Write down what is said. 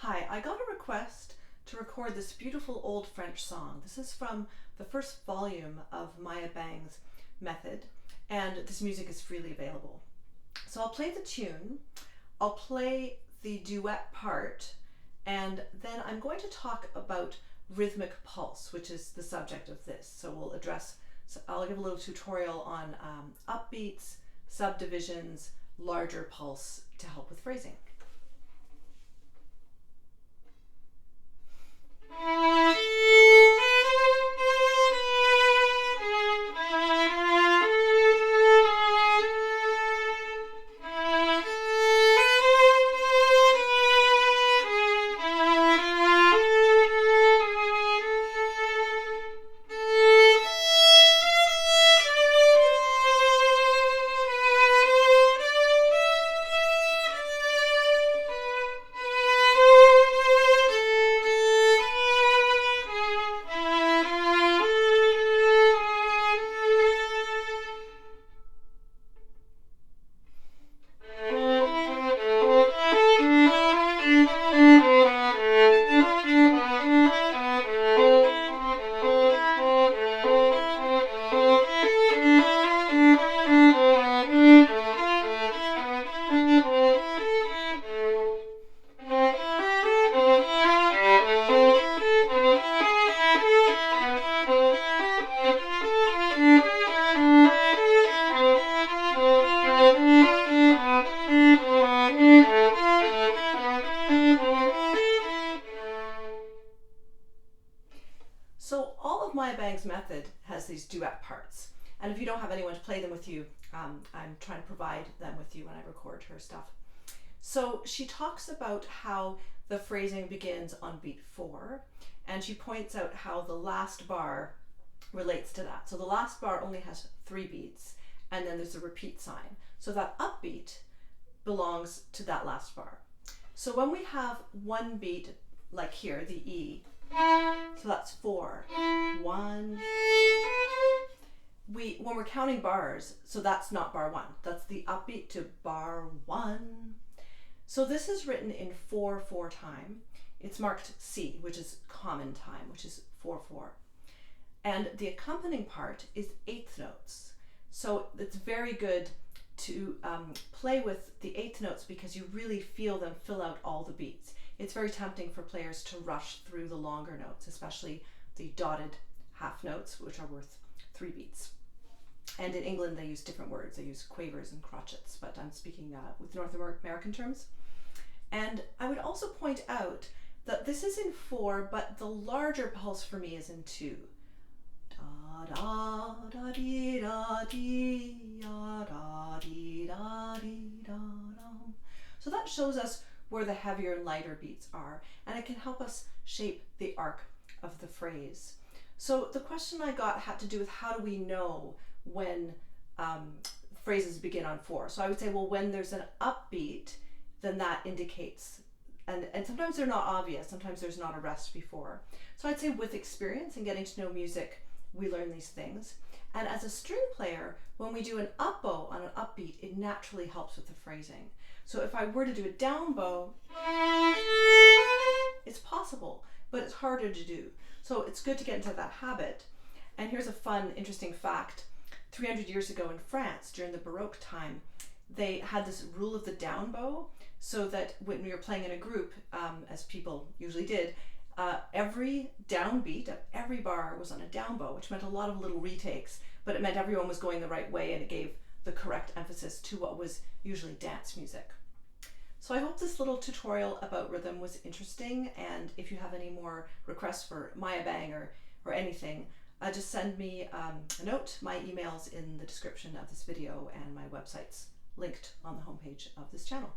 Hi, I got a request to record this beautiful old French song. This is from the first volume of Maia Bang's method, and this music is freely available. So I'll play the tune, I'll play the duet part, and then I'm going to talk about rhythmic pulse, which is the subject of this. So I'll give a little tutorial on upbeats, subdivisions, larger pulse to help with phrasing. So all of Maia Bang's method has these duet parts, and if you don't have anyone to play them with you, I'm trying to provide them with you when I record her stuff. So she talks about how the phrasing begins on beat 4, and she points out how the last bar relates to that. So the last bar only has 3 beats, and then there's a repeat sign. So that upbeat belongs to that last bar. So when we have one beat, like here, the E, so that's 4, 1. When we're counting bars, so that's not bar 1, that's the upbeat to bar 1. So this is written in 4/4 time. It's marked C, which is common time, which is 4/4. And the accompanying part is 8th notes. So it's very good to play with the 8th notes because you really feel them fill out all the beats. It's very tempting for players to rush through the longer notes, especially the dotted half notes, which are worth 3 beats. And in England, they use different words. They use quavers and crotchets, but I'm speaking with North American terms. And I would also point out that this is in 4, but the larger pulse for me is in 2. Da da da dee da dee da da dee da dee da dum. So that shows us where the heavier and lighter beats are, and it can help us shape the arc of the phrase. So the question I got had to do with how do we know when phrases begin on 4. So I would say, well, when there's an upbeat, then that indicates, and sometimes they're not obvious, sometimes there's not a rest before. So I'd say with experience and getting to know music, we learn these things. And as a string player, when we do an up bow on an upbeat, it naturally helps with the phrasing. So if I were to do a down bow, it's possible, but it's harder to do. So it's good to get into that habit. And here's a fun, interesting fact. 300 years ago in France, during the Baroque time, they had this rule of the down bow, so that when we were playing in a group, as people usually did, every downbeat of every bar was on a down bow, which meant a lot of little retakes, but it meant everyone was going the right way and it gave the correct emphasis to what was usually dance music. So I hope this little tutorial about rhythm was interesting, and if you have any more requests for Maia Bang or anything, just send me a note. My email's in the description of this video, and my website's linked on the homepage of this channel.